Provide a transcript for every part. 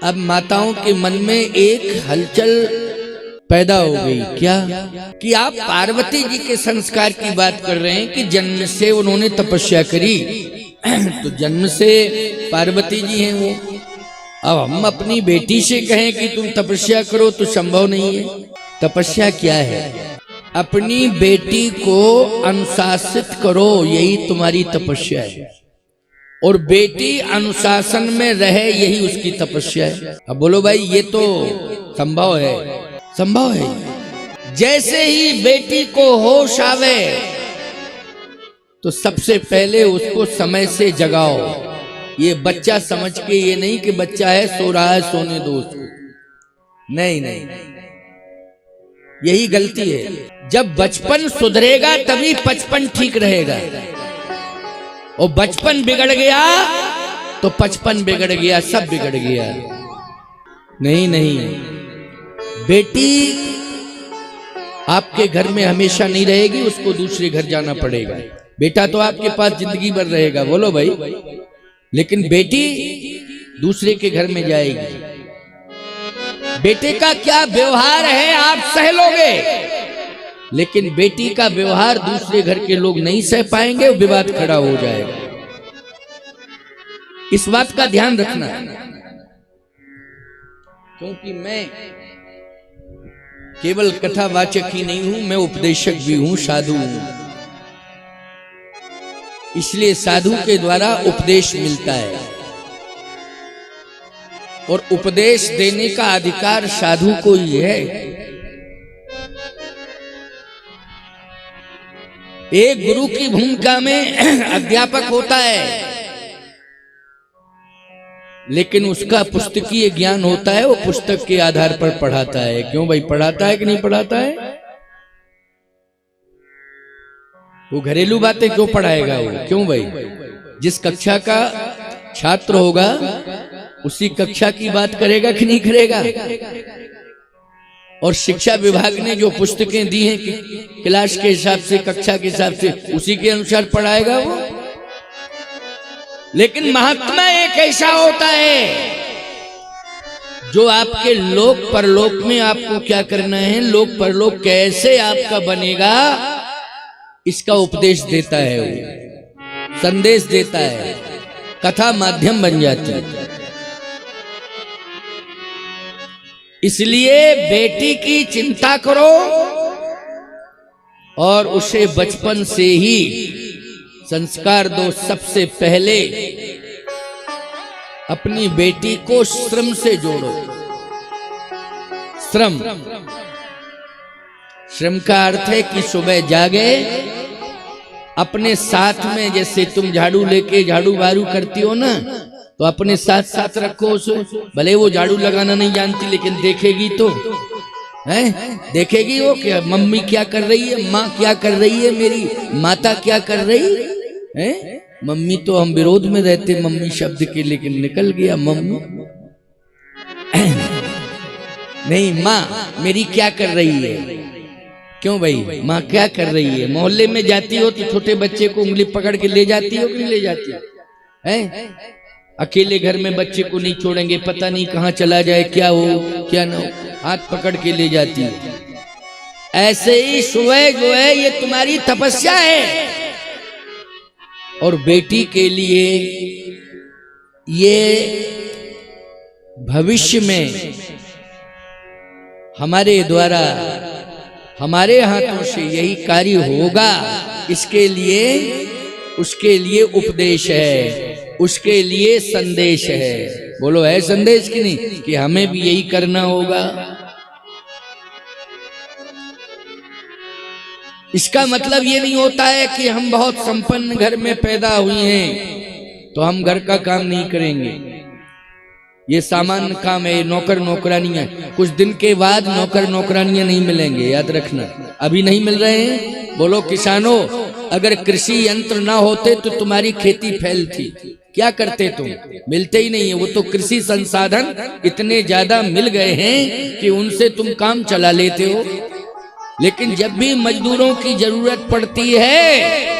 अब माताओं के मन में एक हलचल पैदा हो गई, क्या कि आप पार्वती जी के संस्कार की बात कर रहे हैं कि जन्म से उन्होंने तपस्या करी तो जन्म से पार्वती जी हैं वो। अब हम अपनी बेटी से कहें कि तुम तपस्या करो तो संभव नहीं है। तपस्या क्या है? अपनी बेटी को अनुशासित करो, यही तुम्हारी तपस्या है। और बेटी अनुशासन में रहे, यही उसकी तपस्या है। अब बोलो भाई, ये तो संभव है? संभव है। जैसे ही बेटी को होश आवे तो सबसे पहले उसको समय से जगाओ। ये बच्चा समझ के, ये नहीं कि बच्चा है सो रहा है सोने दो उसको, नहीं नहीं, यही गलती है। जब बचपन सुधरेगा तभी बचपन ठीक रहेगा, और बचपन बिगड़ गया तो बचपन बिगड़ गया, सब बिगड़ गया। नहीं नहीं, बेटी आपके घर में हमेशा नहीं रहेगी, उसको दूसरे घर जाना पड़ेगा। बेटा तो आपके पास जिंदगी भर रहेगा, बोलो भाई, लेकिन बेटी दूसरे के घर में जाएगी। बेटे का क्या व्यवहार है आप सह लोगे, लेकिन बेटी का व्यवहार दूसरे घर के लोग नहीं सह पाएंगे, विवाद खड़ा हो जाएगा। इस बात का ध्यान रखना, क्योंकि मैं केवल कथावाचक ही नहीं हूं, मैं उपदेशक भी हूं, साधु हूं। इसलिए साधु के द्वारा उपदेश मिलता है, और उपदेश देने का अधिकार साधु को ही है। एक गुरु की भूमिका में अध्यापक होता है, लेकिन उसका पुस्तकीय ज्ञान होता है, वो पुस्तक के आधार पर पढ़ाता है। क्यों भाई, पढ़ाता है कि नहीं पढ़ाता है? वो घरेलू बातें क्यों पढ़ाएगा वो? क्यों भाई? जिस कक्षा का छात्र होगा उसी कक्षा की बात करेगा कि नहीं करेगा? और शिक्षा विभाग ने जो पुस्तकें दी हैं क्लास के हिसाब से, कक्षा के हिसाब से, उसी के अनुसार पढ़ाएगा वो। लेकिन महात्मा एक ऐसा होता है जो आपके लोक परलोक में आपको क्या करना है, लोक परलोक कैसे आपका बनेगा, इसका उपदेश देता है, वो संदेश देता है, कथा माध्यम बन जाती है। इसलिए बेटी की चिंता करो और उसे बचपन से ही संस्कार दो। सबसे पहले अपनी बेटी को श्रम से जोड़ो। श्रम, श्रम का अर्थ है कि सुबह जागे, अपने साथ में, जैसे तुम झाड़ू लेके झाड़ू बारू करती हो ना, तो अपने साथ साथ रखो उसे। भले वो झाड़ू लगाना नहीं जानती, लेकिन देखेगी तो है, देखेगी वो क्या मम्मी क्या कर रही है, माँ क्या कर रही है, मेरी माता क्या कर रही है। मम्मी तो हम विरोध में रहते मम्मी शब्द के, लेकिन निकल गया मम्मी। नहीं, माँ मेरी क्या कर रही है। क्यों भाई, माँ क्या कर रही है? मोहल्ले में जाती हो तो छोटे बच्चे को उंगली पकड़ के ले जाती हो कि नहीं ले जाती है? अकेले घर में बच्चे को नहीं छोड़ेंगे, पता नहीं कहाँ चला जाए, क्या हो क्या ना हो, हाथ पकड़ के ले जाती है। ऐसे ही सुबह जो है ये तुम्हारी तपस्या है, और बेटी के लिए ये भविष्य में हमारे द्वारा, हमारे हाथों से यही कार्य होगा। इसके लिए, उसके लिए उपदेश है, उसके लिए संदेश है। बोलो है संदेश कि नहीं, कि हमें भी यही करना होगा। इसका मतलब ये नहीं होता है कि हम बहुत संपन्न घर में पैदा हुए हैं तो हम घर का काम नहीं करेंगे। ये सामान्य काम है, नौकर नौकरानियां। कुछ दिन के बाद नौकर नौकरानियां नहीं मिलेंगे, याद रखना। अभी नहीं मिल रहे हैं। बोलो किसानों, अगर कृषि यंत्र ना होते तो तुम्हारी खेती फैलती। क्या करते तुम? मिलते ही नहीं है। वो तो कृषि संसाधन इतने ज्यादा मिल गए हैं कि उनसे तुम काम चला लेते हो। लेकिन जब भी मजदूरों की जरूरत पड़ती है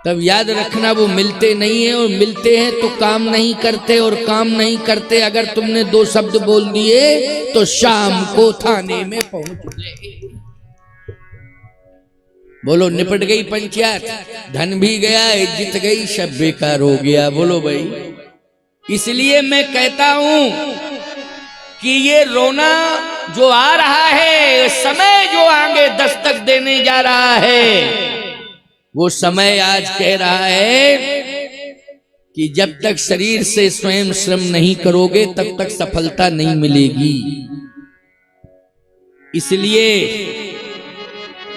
तब याद रखना वो मिलते नहीं है, और मिलते हैं तो काम नहीं करते, और काम नहीं करते अगर तुमने 2 शब्द बोल दिए तो शाम को थाने में पहुंच गए। बोलो निपट गई पंचायत, धन भी गया, इज्जत गई, सब बेकार हो गया। बोलो भाई, इसलिए मैं कहता हूं कि ये रोना जो आ रहा है, समय जो आगे दस्तक देने जा रहा है, वो समय आज कह रहा है कि जब तक शरीर से स्वयं श्रम नहीं करोगे तब तक सफलता नहीं मिलेगी। इसलिए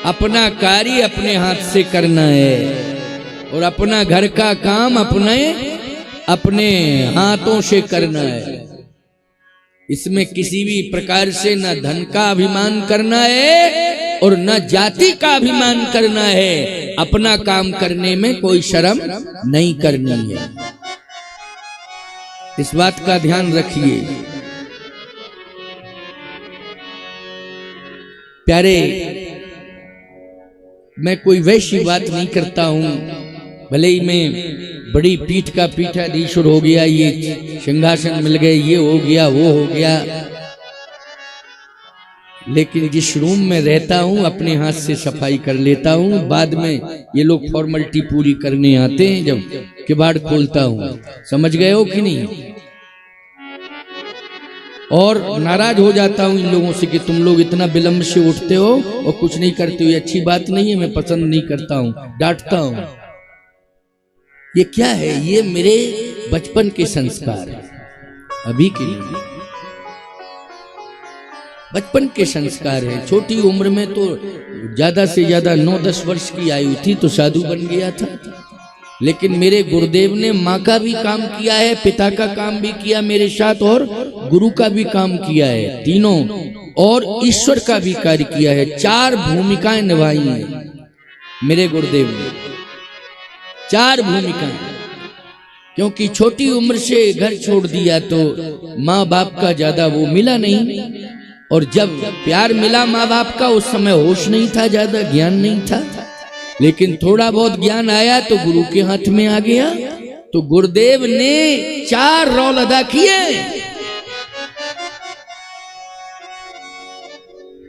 अपना कार्य अपने हाथ से करना है, और अपना घर का काम अपने हाथों से करना है। इसमें किसी भी प्रकार से न धन का अभिमान करना है और न जाति का अभिमान करना है। अपना काम करने में कोई शर्म नहीं करनी है, इस बात का ध्यान रखिए। प्यारे, मैं कोई वैसी बात नहीं करता हूं, भले ही मैं बड़ी पीठ का पीठाधीश्वर हो गया, ये सिंहासन मिल गए, ये हो गया, वो हो गया, लेकिन जिस रूम में रहता हूं अपने हाथ से सफाई कर लेता हूं। बाद में ये लोग फॉर्मेलिटी पूरी करने आते हैं जब किवाड़ खोलता हूं। समझ गए हो कि नहीं? और नाराज हो जाता हूं इन लोगों से कि तुम लोग इतना विलंब से उठते हो और कुछ नहीं करते हो, ये अच्छी बात नहीं है, मैं पसंद नहीं करता हूं, डांटता हूं। ये क्या है? ये मेरे बचपन के संस्कार है, अभी के लिए बचपन के संस्कार है। छोटी उम्र में तो ज्यादा से ज्यादा 9-10 वर्ष की आयु थी तो साधु बन गया था, लेकिन मेरे गुरुदेव ने माँ का भी काम किया है, पिता का काम भी किया मेरे साथ, और गुरु का भी काम किया है, तीनों, और ईश्वर का भी कार्य किया है। 4 भूमिकाएं निभाई हैं मेरे गुरुदेव ने, 4 भूमिकाएं। क्योंकि छोटी उम्र से घर छोड़ दिया तो माँ बाप का ज्यादा वो मिला नहीं, और जब प्यार मिला माँ बाप का उस समय होश नहीं था, ज्यादा ज्ञान नहीं था, लेकिन थोड़ा बहुत ज्ञान आया तो गुरु के हाथ में आ गया। तो गुरुदेव ने 4 रोल अदा किए।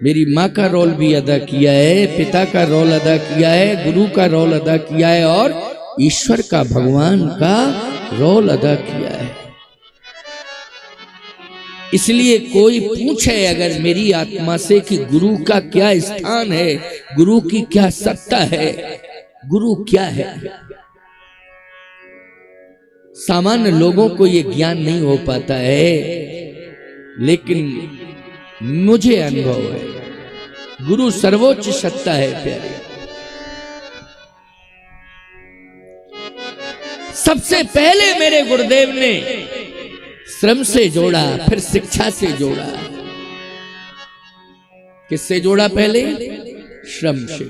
मेरी माँ का रोल भी अदा किया है, पिता का रोल अदा किया है, गुरु का रोल अदा किया है, और ईश्वर का, भगवान का रोल अदा किया है। इसलिए कोई पूछे अगर मेरी आत्मा से कि गुरु का क्या स्थान है, गुरु की क्या सत्ता है, गुरु क्या है, सामान्य लोगों को ये ज्ञान नहीं हो पाता है, लेकिन मुझे अनुभव है गुरु सर्वोच्च सत्ता है। प्यारे, सबसे पहले मेरे गुरुदेव ने श्रम से जोड़ा, फिर शिक्षा से जोड़ा। किससे जोड़ा? पहले श्रम से।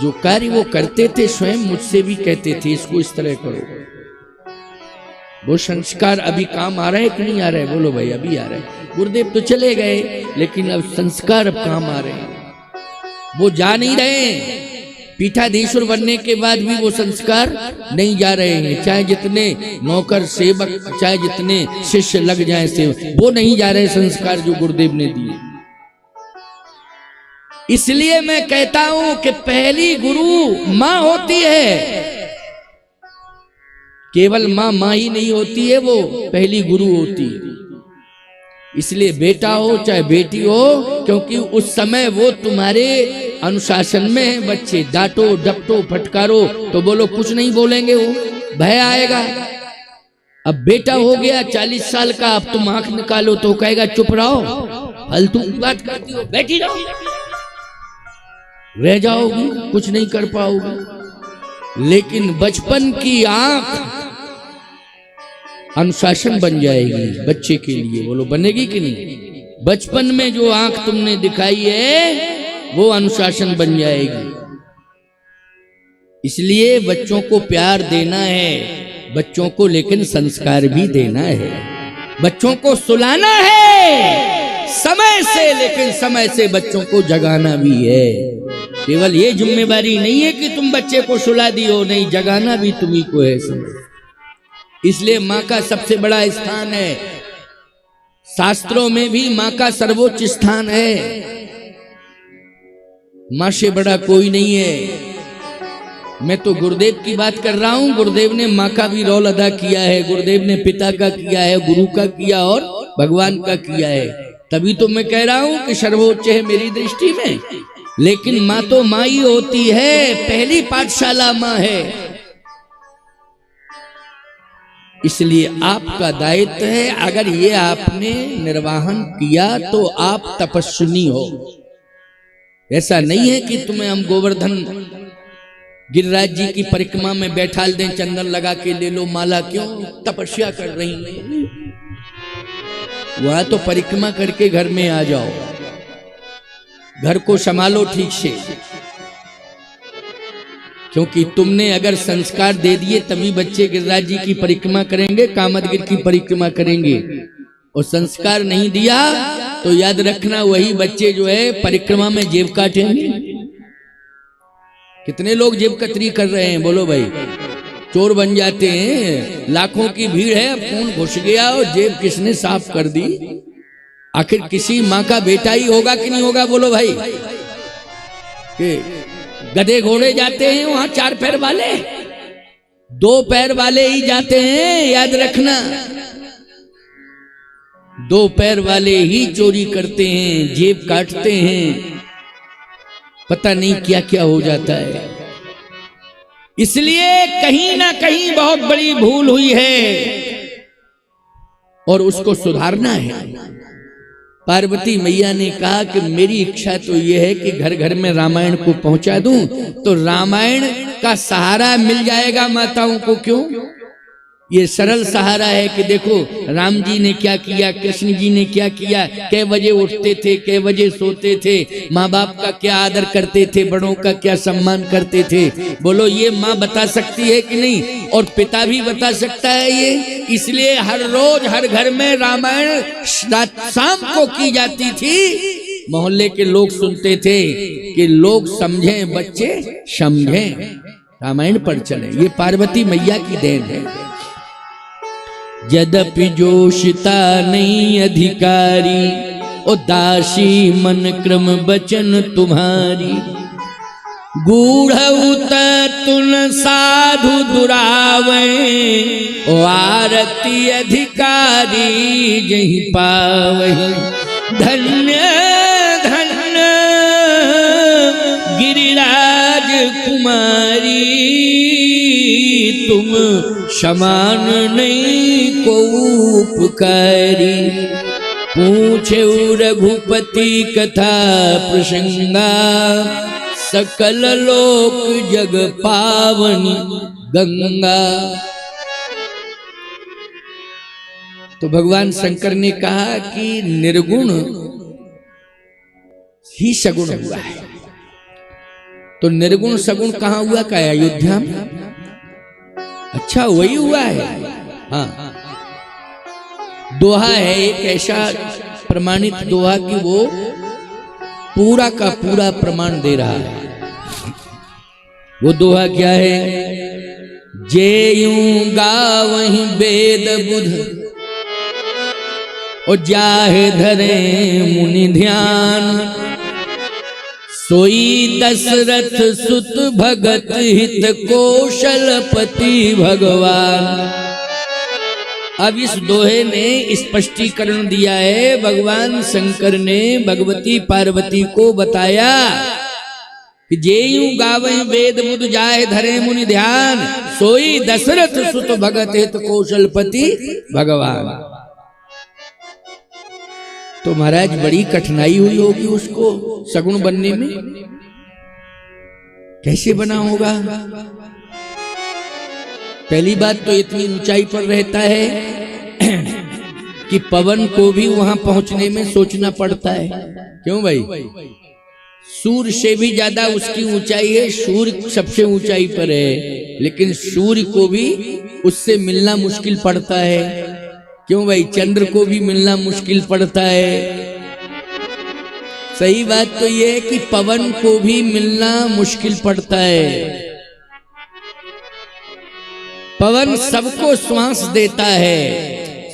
जो कार्य वो करते थे स्वयं मुझसे भी कहते थे इसको इस तरह करो। वो संस्कार अभी काम आ रहा है कि नहीं आ रहा है? बोलो भाई, अभी आ रहा है। गुरुदेव तो चले गए, लेकिन अब संस्कार अब काम आ रहे हैं। वो जा नहीं रहे, पीठाधीश्वर बनने के बाद भी वो संस्कार नहीं जा रहे हैं। चाहे जितने नौकर सेवक, चाहे जितने शिष्य लग जाएं सेवक, वो नहीं जा रहे संस्कार जो गुरुदेव ने दिए। इसलिए मैं कहता हूं कि पहली गुरु मां होती है। केवल मां ही नहीं होती है, वो पहली गुरु होती है। इसलिए बेटा हो चाहे बेटी हो, क्योंकि उस समय वो तुम्हारे अनुशासन में है। बच्चे डांटो, डपटो, फटकारो तो बोलो कुछ नहीं बोलेंगे, वो भय आएगा। अब बेटा हो गया 40 साल का, अब तुम आंख निकालो तो कहेगा चुप रहो, फालतू की बात करती हो, बैठी रहो, रह जाओगी, कुछ नहीं कर पाओगी। लेकिन बचपन की आंख अनुशासन बन जाएगी बच्चे के लिए। बोलो बनेगी कि नहीं? बचपन में जो आंख तुमने दिखाई है वो अनुशासन बन जाएगी। इसलिए बच्चों को प्यार देना है, बच्चों को लेकिन संस्कार भी देना है, बच्चों को सुलाना है समय से, लेकिन समय से बच्चों को जगाना भी है। केवल ये जिम्मेवारी नहीं है कि तुम बच्चे को सुला दियो, नहीं, जगाना भी तुम्ही को है समझ। इसलिए माँ का सबसे बड़ा स्थान है, शास्त्रों में भी माँ का सर्वोच्च स्थान है। माँ से बड़ा कोई नहीं है। मैं तो गुरुदेव की बात कर रहा हूं। गुरुदेव ने माँ का भी रोल अदा किया है, गुरुदेव ने पिता का किया है, गुरु का किया और भगवान का किया है। तभी तो मैं कह रहा हूं कि सर्वोच्च है मेरी दृष्टि में। लेकिन माँ तो माँ ही होती है, पहली पाठशाला माँ है। इसलिए आपका दायित्व है, अगर ये आपने निर्वाहन किया तो आप तपस्विनी हो। ऐसा नहीं है कि तुम्हें हम गोवर्धन गिरिराज जी की परिक्रमा में बैठा दें, चंदन लगा के ले लो माला, क्यों तपस्या कर रही है। वहां तो परिक्रमा करके घर में आ जाओ, घर को संभालो ठीक से, क्योंकि तुमने अगर संस्कार दे दिए तभी बच्चे गिरिराज जी की परिक्रमा करेंगे, कामदगिर की परिक्रमा करेंगे। और संस्कार नहीं दिया तो याद रखना वही बच्चे जो है परिक्रमा में जेब काटेंगे। कितने लोग जेब कतरी कर रहे हैं, बोलो भाई, चोर बन जाते हैं। लाखों की भीड़ है, खून घुस गया और जेब किसने साफ कर दी। आखिर किसी माँ का बेटा ही होगा कि नहीं होगा, बोलो भाई। कि गधे घोड़े जाते हैं वहां 4 पैर वाले, 2 पैर वाले ही जाते हैं, याद रखना। 2 पैर वाले ही चोरी करते हैं, जेब काटते हैं, पता नहीं क्या क्या हो जाता है। इसलिए कहीं ना कहीं बहुत बड़ी भूल हुई है और उसको सुधारना है। पार्वती मैया ने कहा कि मेरी इच्छा तो यह है कि घर घर में रामायण को पहुंचा दूं, तो रामायण का सहारा मिल जाएगा माताओं को। क्यों? ये सरल सहारा है कि देखो राम जी ने क्या किया, कृष्ण जी ने क्या किया, कै बजे उठते थे, कै बजे सोते थे, माँ बाप का क्या आदर करते थे, बड़ों का क्या सम्मान करते थे। बोलो ये माँ बता सकती है कि नहीं? और पिता भी बता सकता है ये। इसलिए हर रोज हर घर में रामायण शाम को की जाती थी। मोहल्ले के लोग सुनते थे कि लोग समझें, बच्चे समझें, रामायण पर चले। ये पार्वती मैया की देन है। यद्यपि जोशिता नहीं अधिकारी, ओ दासी मन क्रम बचन तुम्हारी। गूढ़ तुन साधु दुरावे, ओ आरती अधिकारी जही पावही। धन्य धन्य गिरिराज कुमारी, तुम समान नहीं को उपकारी। पूछे रघुपति कथा प्रसंगा, सकल लोक जग पावनी गंगा। तो भगवान शंकर ने कहा कि निर्गुण ही सगुण हुआ है। तो निर्गुण सगुण कहां हुआ? क्या अयोध्या में? अच्छा वही हुआ है। हाँ, दोहा है एक ऐसा प्रमाणित दोहा कि वो पूरा का पूरा प्रमाण दे रहा है। वो दोहा क्या है? जे यूं गावहि वेद बुध, और जाहे धरे मुनि ध्यान। सोई दशरथ सुत भगत हित कौशलपति भगवान। अब इस दोहे ने स्पष्टीकरण दिया है। भगवान शंकर ने भगवती पार्वती को बताया कि जेयू गावै वेद बुध जाए धरे मुनि ध्यान, सोई दशरथ सुत भगत हित कौशलपति भगवान। तो महाराज बड़ी कठिनाई हुई होगी उसको सगुण बनने में। कैसे बना होगा? पहली बात तो इतनी ऊंचाई पर रहता है कि पवन को भी वहां पहुंचने में सोचना पड़ता है। क्यों भाई? सूर्य से भी ज्यादा उसकी ऊंचाई है। सूर्य सबसे ऊंचाई पर है, लेकिन सूर्य को भी उससे मिलना मुश्किल पड़ता है। क्यों भाई? चंद्र को भी मिलना मुश्किल पड़ता है। सही बात तो यह है कि पवन को भी मिलना मुश्किल पड़ता है। पवन सबको श्वास देता है,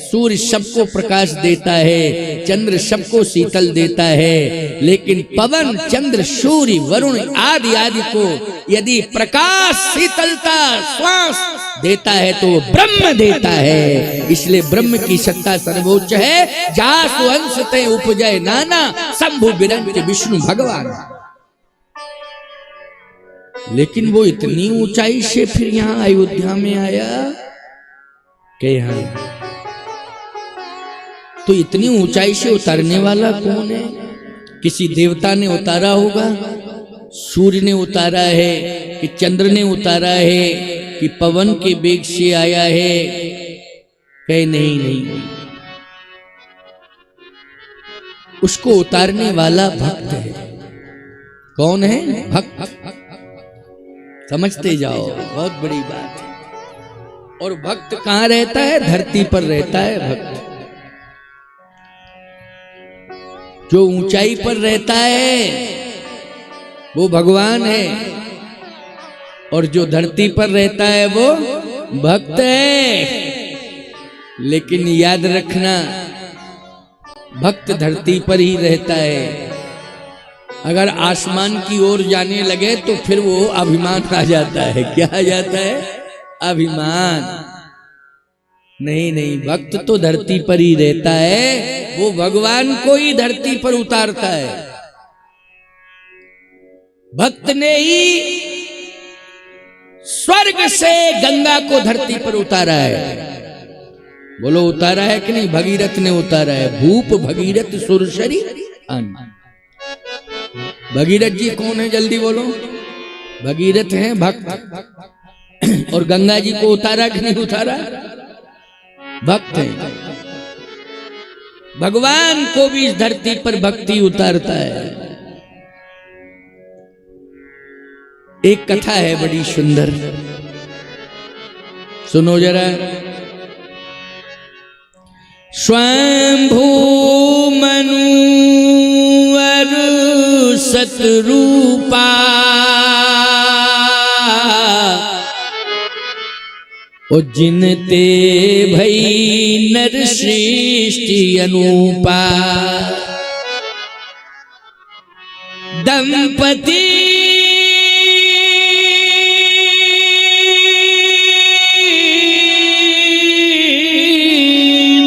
सूर्य सबको प्रकाश देता है, चंद्र सबको शीतल देता है, लेकिन पवन, चंद्र, सूर्य, वरुण आदि आदि को यदि प्रकाश, शीतलता, श्वास देता है तो वो ब्रह्म देता है। इसलिए ब्रह्म की सत्ता सर्वोच्च है। जासु अंश ते उपजय नाना, शंभु बिरंच विष्णु भगवान। लेकिन वो इतनी ऊंचाई से फिर यहाँ अयोध्या में आया कि यहाँ तो इतनी ऊंचाई से उतारने वाला कौन है? किसी देवता ने उतारा होगा, सूर्य ने उतारा है कि चंद्र ने उतारा है कि पवन के वेग से आया है? कहे नहीं नहीं, उसको उतारने वाला भक्त है। कौन है? भक्त। समझते जाओ, बहुत बड़ी बात है। और भक्त कहां रहता है? धरती पर रहता है भक्त। जो ऊंचाई पर रहता है वो भगवान है, और जो धरती पर रहता है वो भक्त है। लेकिन याद रखना, भक्त धरती पर ही रहता है। अगर आसमान की ओर जाने लगे तो फिर वो अभिमान आ जाता है। क्या आ जाता है? अभिमान। नहीं नहीं, भक्त तो धरती पर ही रहता है, वो भगवान को ही धरती पर उतारता है। भक्त ने ही स्वर्ग से गंगा को धरती पर उतारा है। बोलो उतारा है कि नहीं? भगीरथ ने उतारा है। भूप भगीरथ सुरसरी अन्न। भगीरथ जी कौन है? जल्दी बोलो। भगीरथ हैं भक्त। और गंगा जी को उतारा कि नहीं उतारा? भक्त है। भगवान को भी इस धरती पर भक्ति उतारता है। एक कथा है बड़ी सुंदर, सुनो जरा। स्वयंभू मनु अरु सतरूपा, ओ जिनते भई नर सृष्टि अनूपा। दंपति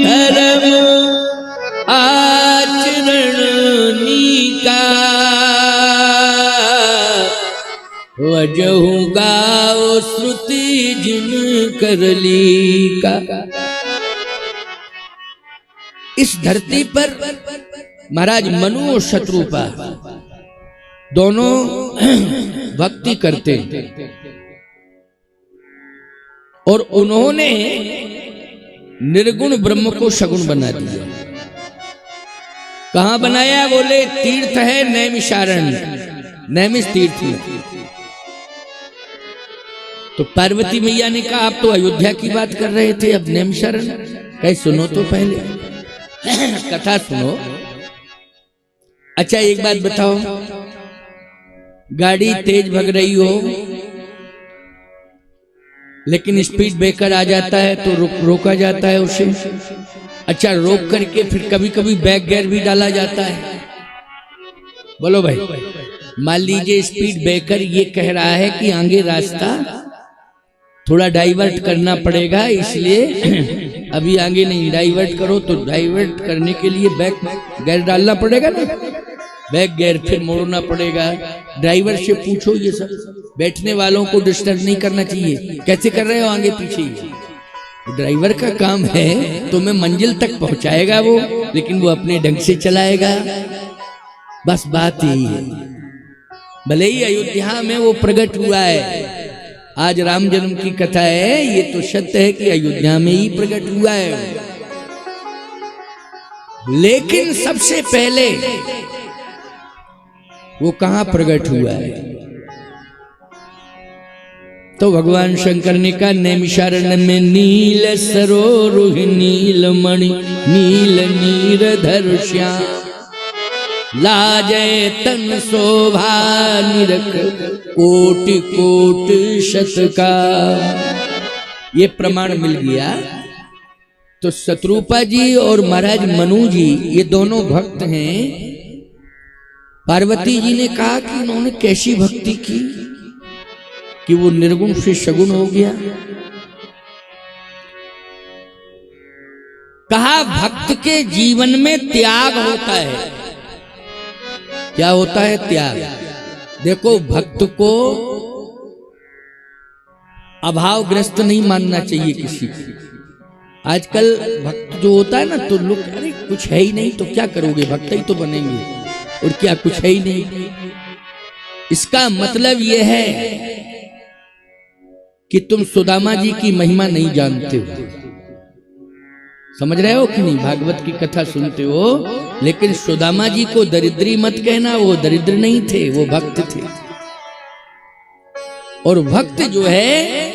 धर्म आचरण नीका, वजहु गाओ श्रुति जिन करली का। इस धरती पर महाराज मनु और शत्रुपा दोनों भक्ति करते, और उन्होंने निर्गुण ब्रह्म को सगुण बना दिया। कहां बनाया? बोले तीर्थ है नैमिषारण्य, नैमिष तीर्थ। तो पार्वती मैया ने कहा आप तो अयोध्या की बात कर रहे थे, अब नैमिषारण्य? कहीं सुनो तो पहले कथा सुनो। अच्छा एक बात बताओ, गाड़ी तेज भग रही हो लेकिन स्पीड ब्रेकर आ जाता है तो रोका जाता है उसे। अच्छा रोक करके फिर कभी कभी बैक गियर भी डाला जाता है। बोलो भाई, मान लीजिए स्पीड ब्रेकर ये कह रहा है कि आगे रास्ता थोड़ा डाइवर्ट करना पड़ेगा, इसलिए अभी आगे नहीं डाइवर्ट करो, तो डाइवर्ट करने के लिए बैक गियर डालना पड़ेगा ना, बैक गियर फिर मोड़ना पड़ेगा। ड्राइवर से पूछो, ये सब बैठने वालों को डिस्टर्ब नहीं करना चाहिए, कैसे कर रहे हो आगे पीछे। ड्राइवर का काम है तुम्हें मंजिल तक पहुंचाएगा वो, लेकिन वो अपने ढंग से चलाएगा। बस बात यही है। भले ही अयोध्या में वो प्रकट हुआ है, आज राम जन्म की कथा है, ये तो सत्य है कि अयोध्या में ही प्रकट हुआ है, लेकिन सबसे पहले वो कहां प्रकट हुआ है? तो भगवान शंकर ने कहा नैमिषारण्य में नील सरोरुह नील मणि नील नीरधर श्याम, लाजय तन शोभा निरख कोटि कोटि शत का। ये प्रमाण मिल गया। तो शत्रुपा जी और महाराज मनु जी ये दोनों भक्त हैं। पार्वती जी ने कहा कि उन्होंने कैसी भक्ति की कि वो निर्गुण से सगुण हो गया। कहा भक्त के जीवन में त्याग होता है। क्या होता है? त्याग। देखो भक्त को अभावग्रस्त नहीं मानना चाहिए किसी को। आजकल भक्त जो होता है ना, तो लोग अरे कुछ है ही नहीं तो क्या करोगे, भक्त ही तो बनेंगे, और क्या कुछ है ही नहीं। इसका मतलब यह है कि तुम सुदामा जी की महिमा नहीं जानते हो। समझ रहे हो कि नहीं? भागवत की कथा सुनते हो, लेकिन सुदामा जी को दरिद्री मत कहना, वो दरिद्र नहीं थे, वो भक्त थे। और भक्त जो है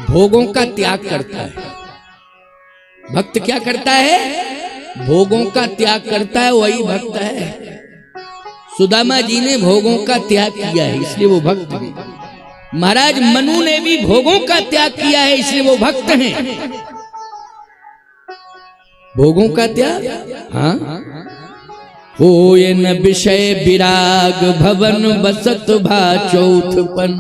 भोगों का त्याग करता है। भक्त क्या करता है? भोगों का त्याग करता है, वही भक्त है। सुदामा जी ने भोगों का त्याग किया है, इसलिए वो भक्त हैं। महाराज मनु ने भी भोगों का त्याग किया है, इसलिए वो भक्त हैं। भोगों का त्याग, हाँ। होय न विषय विराग भवन बसत भा चौथपन।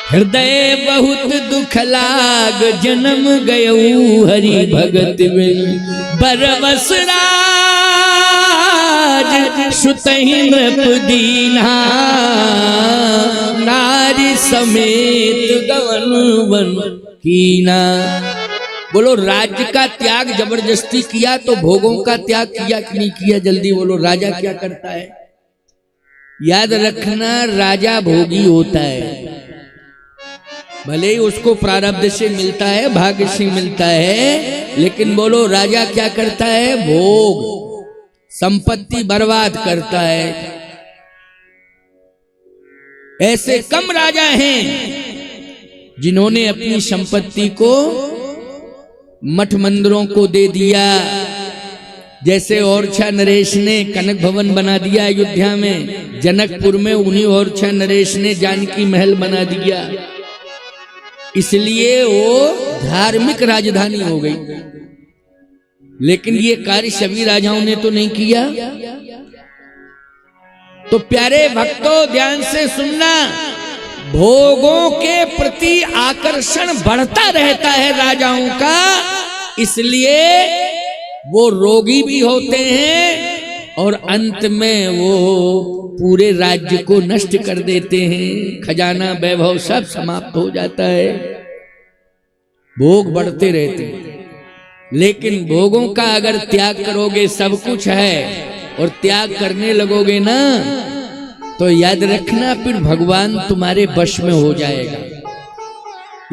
हृदय बहुत दुख लाग जन्म गयऊ हरि भगत में। बरबस राज सुतहि नृप दीन्हा। नारी समेत गवन वन कीना। बोलो राज्य का त्याग जबरदस्ती किया तो भोगों का त्याग किया कि नहीं किया? जल्दी बोलो। राजा क्या करता है? याद रखना, राजा भोगी होता है। भले ही उसको प्रारब्ध से मिलता है, भाग्य से मिलता है, लेकिन बोलो राजा क्या करता है? भोग, संपत्ति बर्बाद करता है। ऐसे कम राजा हैं जिन्होंने अपनी संपत्ति को मठ मंदिरों को दे दिया। जैसे ओरछा नरेश ने कनक भवन बना दिया अयोध्या में, जनकपुर में उन्हीं ओरछा नरेश ने जानकी महल बना दिया। इसलिए वो धार्मिक राजधानी हो गई। लेकिन ये कार्य सभी राजाओं ने तो नहीं किया। तो प्यारे भक्तों ध्यान से सुनना, भोगों के प्रति आकर्षण बढ़ता रहता है राजाओं का, इसलिए वो रोगी भी होते हैं और अंत में वो पूरे राज्य को नष्ट कर देते हैं। खजाना वैभव सब समाप्त हो जाता है। भोग बढ़ते रहते हैं। लेकिन भोगों का अगर त्याग करोगे, सब कुछ है और त्याग करने लगोगे ना, तो याद रखना फिर भगवान तुम्हारे वश में हो जाएगा।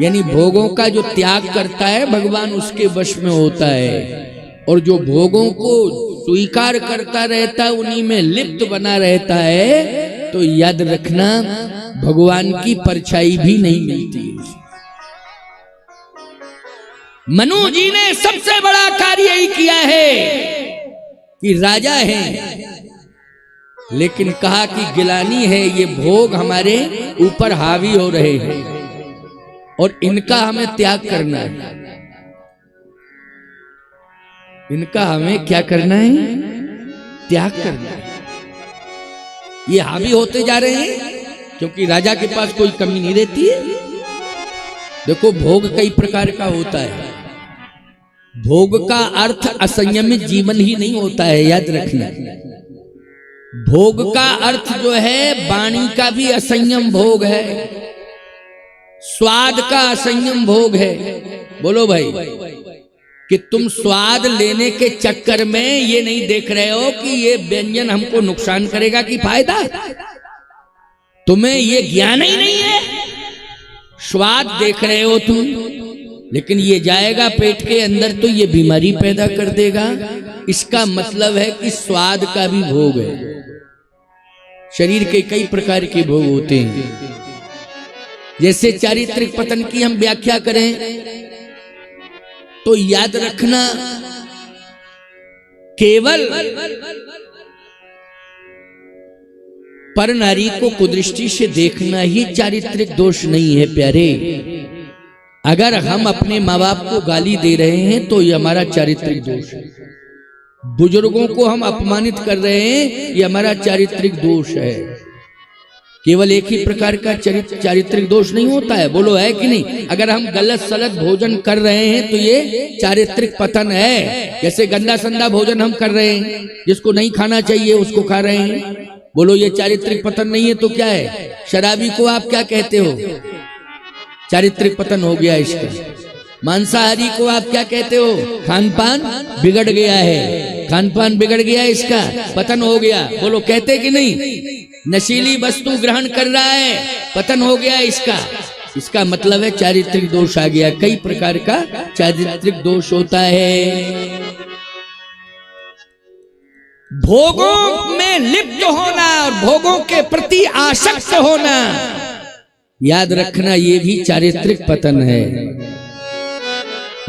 यानी भोगों का जो त्याग करता है भगवान उसके वश में होता है, और जो भोगों को स्वीकार करता रहता है, उन्हीं में लिप्त बना रहता है, तो याद रखना भगवान की परछाई भी नहीं मिलती है। मनु जी ने सबसे बड़ा कार्य यही किया है कि राजा है, लेकिन कहा कि गिलानी है, ये भोग हमारे ऊपर हावी हो रहे हैं और इनका हमें त्याग करना है। इनका हमें क्या करना है? त्याग करना है। ये हावी होते जा रहे हैं क्योंकि राजा के पास कोई कमी नहीं रहती है। देखो भोग कई प्रकार का होता है। भोग का अर्थ असंयमित जीवन ही नहीं होता है, याद रखना। भोग का अर्थ जो है वाणी का भी असंयम भोग है, स्वाद का असंयम भोग है। बोलो भाई कि तुम स्वाद लेने के चक्कर में ये नहीं देख रहे हो कि ये व्यंजन हमको नुकसान करेगा कि फायदा। तुम्हें ये ज्ञान ही नहीं है। स्वाद देख रहे हो तुम, लेकिन ये जाएगा पेट के अंदर तो ये बीमारी पैदा कर देगा। इसका मतलब है कि स्वाद का भी भोग है। शरीर के कई प्रकार के भोग होते हैं। जैसे चारित्रिक पतन की हम व्याख्या करें तो याद रखना, केवल पर नारी को कुदृष्टि से देखना ही चारित्रिक दोष नहीं है प्यारे। अगर हम अपने माँ बाप को गाली दे रहे हैं तो ये हमारा चारित्रिक दोष है। बुजुर्गों को हम अपमानित कर रहे हैं, ये हमारा चारित्रिक दोष है। केवल एक ही प्रकार का चारित्रिक दोष नहीं होता है, बोलो है कि नहीं? अगर हम गलत सलत भोजन कर रहे हैं तो ये चारित्रिक पतन है। जैसे गंदा संदा भोजन हम कर रहे हैं, जिसको नहीं खाना चाहिए उसको खा रहे हैं, बोलो ये चारित्रिक पतन नहीं है तो क्या है? शराबी को आप क्या कहते हो? चारित्रिक पतन हो गया इसका। मांसाहारी को आप क्या कहते हो? खान पान बिगड़ गया है, खान पान बिगड़ गया इसका, पतन हो गया, बोलो कहते कि नहीं? नशीली वस्तु ग्रहण कर रहा है, पतन हो गया इसका। इसका मतलब है चारित्रिक दोष आ गया। कई प्रकार का चारित्रिक दोष होता है। भोगों में लिप्त होना और भोगों के प्रति आसक्त होना, याद रखना ये भी चारित्रिक पतन है।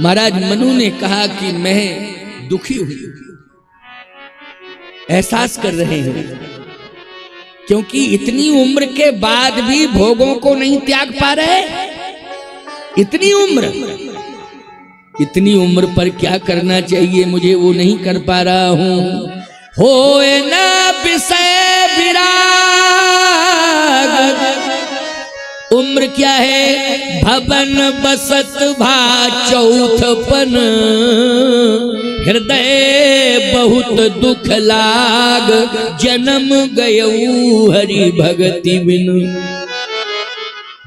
महाराज मनु ने कहा कि मैं दुखी हूं, एहसास कर रहे हैं, क्योंकि इतनी उम्र के बाद भी भोगों को नहीं त्याग पा रहे। इतनी उम्र पर क्या करना चाहिए मुझे वो नहीं कर पा रहा हूं। होए ना विषय विराग, उम्र क्या है? भवन बसत भा चौथपन, हृदय बहुत दुख लाग, जन्म गयऊ हरि भगति बिनु।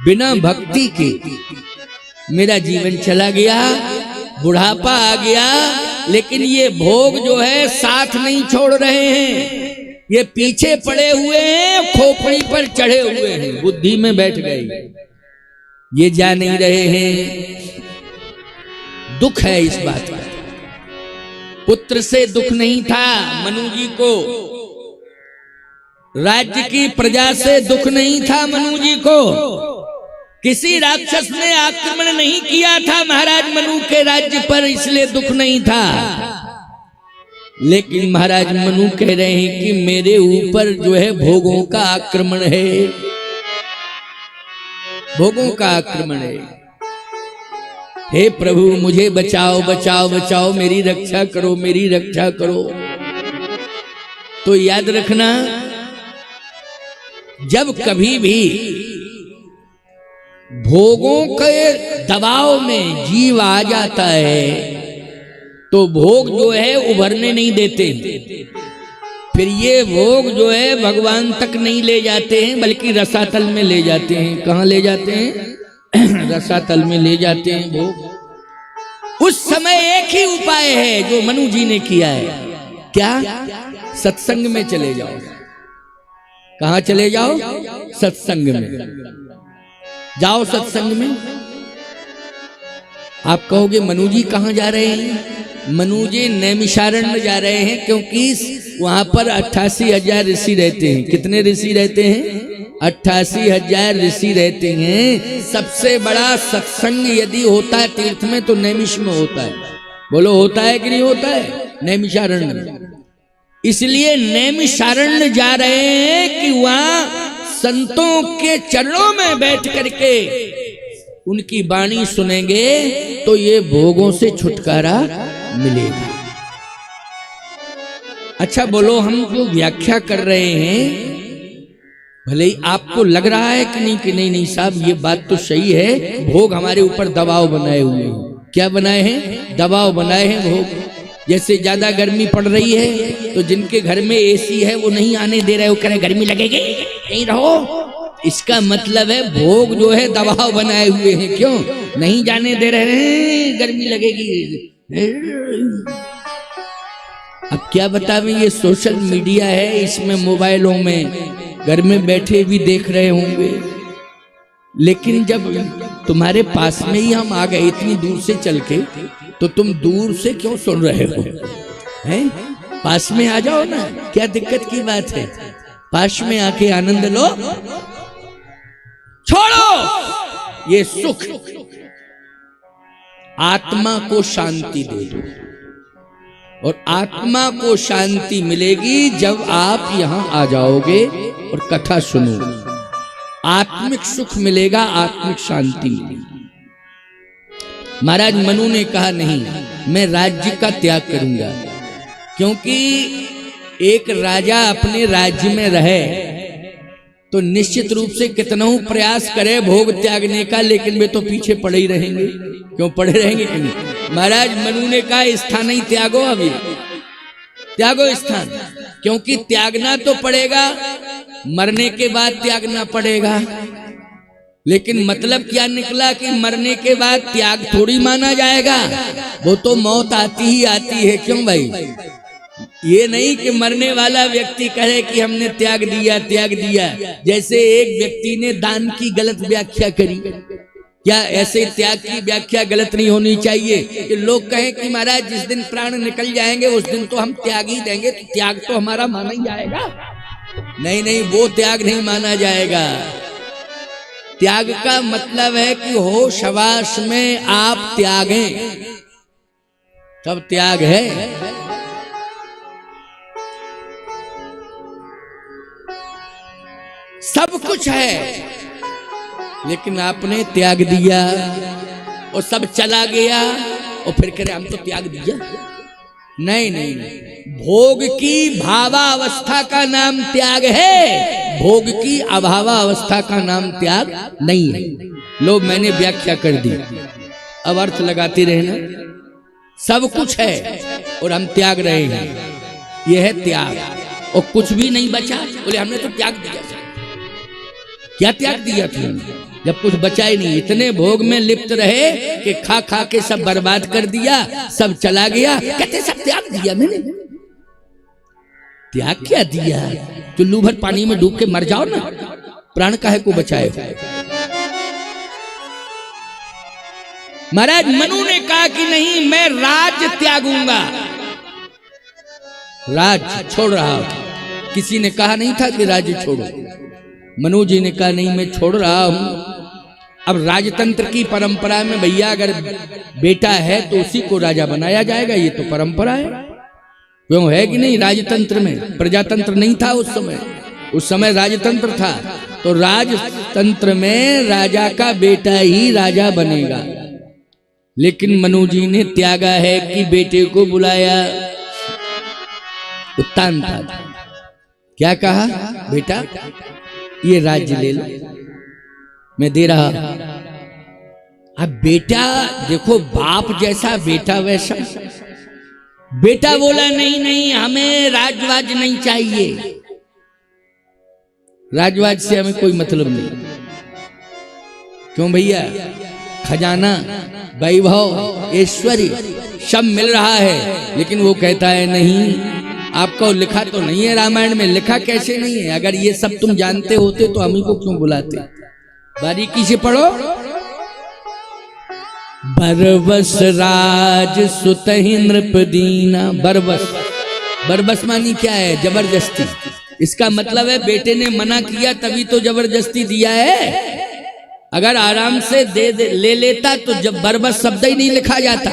बिना भक्ति के मेरा जीवन चला गया, बुढ़ापा आ गया, लेकिन ये भोग जो है साथ नहीं छोड़ रहे हैं, ये पीछे पड़े हुए हैं, खोपड़ी पर चढ़े हुए हैं, बुद्धि में बैठ गए, ये जा नहीं रहे हैं। दुख है इस बात का। पुत्र से दुख नहीं था मनु जी को, राज्य की प्रजा से दुख नहीं था मनु जी को, किसी राक्षस ने आक्रमण नहीं किया था महाराज मनु के राज्य पर, इसलिए दुख नहीं था। लेकिन महाराज मनु कह रहे हैं कि मेरे ऊपर जो है भोगों का आक्रमण है, भोगों का आक्रमण है। हे प्रभु मुझे बचाओ बचाओ बचाओ, मेरी रक्षा करो, मेरी रक्षा करो। तो याद रखना, जब कभी भी भोगों के दबाव में जीव आ जाता है तो भोग जो है उभरने नहीं देते, फिर ये भोग जो है भगवान तक नहीं ले जाते हैं, बल्कि रसातल में ले जाते हैं। कहाँ ले जाते हैं? रसातल में ले जाते हैं भोग। उस समय एक ही उपाय है जो मनु जी ने किया है, क्या? सत्संग में चले जाओ। कहाँ चले जाओ? सत्संग में जाओ। सत्संग में आप कहोगे मनु जी कहाँ जा रहे हैं? मनु जी नैमिषारण्य जा रहे हैं, क्योंकि वहां पर 88,000 ऋषि रहते हैं। कितने ऋषि रहते हैं? 88,000 ऋषि रहते हैं। सबसे बड़ा सत्संग यदि होता है तीर्थ में तो नैमिष में होता है। बोलो होता है कि नहीं होता है? नैमिषारण्य। इसलिए नैमिषारण्य जा रहे हैं कि वहां संतों के चरणों में बैठ करके उनकी वाणी सुनेंगे तो ये भोगों से छुटकारा मिलेगा। अच्छा बोलो, हम जो व्याख्या कर रहे हैं, भले ही आपको लग रहा है कि नहीं साहब ये बात तो सही है, भोग हमारे ऊपर दबाव बनाए हुए हैं। क्या बनाए हैं? दबाव बनाए हैं भोग। जैसे ज्यादा गर्मी पड़ रही है तो जिनके घर में एसी है वो नहीं आने दे रहे, वो कह रहे गर्मी लगेगी नहीं रहो। इसका मतलब है भोग जो है दबाव बनाए हुए हैं। क्यों नहीं जाने दे रहे हैं? गर्मी लगेगी। अब क्या बतावें, ये सोशल मीडिया है, इसमें मोबाइलों में घर में बैठे भी देख रहे होंगे। लेकिन जब तुम्हारे पास में ही हम आ गए इतनी दूर से चल के, तो तुम दूर से क्यों सुन रहे हो? हैं? पास में आ जाओ ना, क्या दिक्कत की बात है? पास में आके आनंद लो। छोड़ो ये सुख, आत्मा को शांति दे दो। और आत्मा को शांति मिलेगी जब आप यहां आ जाओगे और कथा सुनो, आत्मिक सुख मिलेगा, आत्मिक शांति मिलेगी। महाराज मनु ने कहा नहीं, मैं राज्य का त्याग करूंगा, क्योंकि एक राजा अपने राज्य में रहे तो निश्चित रूप से कितना प्रयास करे भोग त्यागने का, लेकिन वे तो पीछे पड़े ही रहेंगे। क्यों पड़े रहेंगे कि नहीं? महाराज मनु ने कहा स्थान ही त्यागो, अभी त्यागो स्थान, क्योंकि त्यागना तो पड़ेगा, मरने के बाद त्यागना पड़ेगा। लेकिन मतलब क्या निकला कि मरने के बाद त्याग थोड़ी माना जाएगा, वो तो मौत आती ही आती है। क्यों भाई? ये नहीं कि मरने वाला व्यक्ति कहे कि हमने त्याग दिया त्याग दिया। जैसे एक व्यक्ति ने दान की गलत व्याख्या करी, क्या ऐसे त्याग की व्याख्या गलत नहीं होनी चाहिए कि लोग कहें कि महाराज जिस दिन प्राण निकल जाएंगे उस दिन तो हम त्याग ही देंगे, तो त्याग तो हमारा माना ही जाएगा। नहीं नहीं, वो त्याग नहीं माना जाएगा। त्याग का मतलब है कि होश हवास में आप त्यागें, तब त्याग है। सब कुछ है लेकिन आपने त्याग दिया और सब चला गया और फिर कह रहे हम तो त्याग दिया। नहीं नहीं, भोग की भावावस्था का नाम त्याग है, भोग की अभावावस्था का नाम त्याग नहीं है। लो मैंने व्याख्या कर दी, अब अर्थ लगाते रहना। सब कुछ है और हम त्याग रहे हैं, यह है त्याग। और कुछ भी नहीं बचा, बोले हमने तो त्याग दिया। क्या त्याग दिया तुमने जब कुछ बचा ही नहीं? इतने भोग में लिप्त रहे कि खा खा के सब बर्बाद कर दिया, सब चला गया। कहते सब त्याग दिया मैंने। त्याग क्या दिया? चुल्लू भर पानी में डूब के मर जाओ ना, प्राण काहे को बचाए। महाराज मनु ने कहा कि नहीं, मैं राज त्यागूंगा, राज छोड़ रहा हूं। किसी ने कहा नहीं था कि राज्य छोड़ो। मनु जी ने कहा नहीं, मैं छोड़ रहा हूं। अब राजतंत्र की परंपरा में भैया अगर बेटा है तो उसी को राजा बनाया जाएगा, ये तो परंपरा है। क्यों है कि नहीं? राजतंत्र में प्रजातंत्र नहीं था उस समय राजतंत्र था। तो राजतंत्र में राजा का बेटा ही राजा बनेगा। लेकिन मनु जी ने त्यागा है कि बेटे को बुलाया, उत्तान था। क्या कहा? बेटा ये राज्य ले लो, मैं दे रहा। अब बेटा देखो, बाप जैसा बेटा वैसा। बेटा बोला नहीं नहीं, हमें राजवाज नहीं चाहिए, राजवाज से हमें कोई मतलब नहीं। क्यों भैया? खजाना, वैभव, ऐश्वर्य सब मिल रहा है, लेकिन वो कहता है नहीं, आपको लिखा तो नहीं है रामायण में। लिखा कैसे नहीं है? अगर ये सब तुम जानते होते तो हम ही को क्यों बुलाते? बारीकी से पढ़ो। बरबस राज सुतहि नृपदीना। बरबस, बरबस मानी क्या है? जबरदस्ती। इसका मतलब है बेटे ने मना किया तभी तो जबरदस्ती दिया है। अगर आराम से ले लेता तो जब बरबस शब्द ही नहीं लिखा जाता।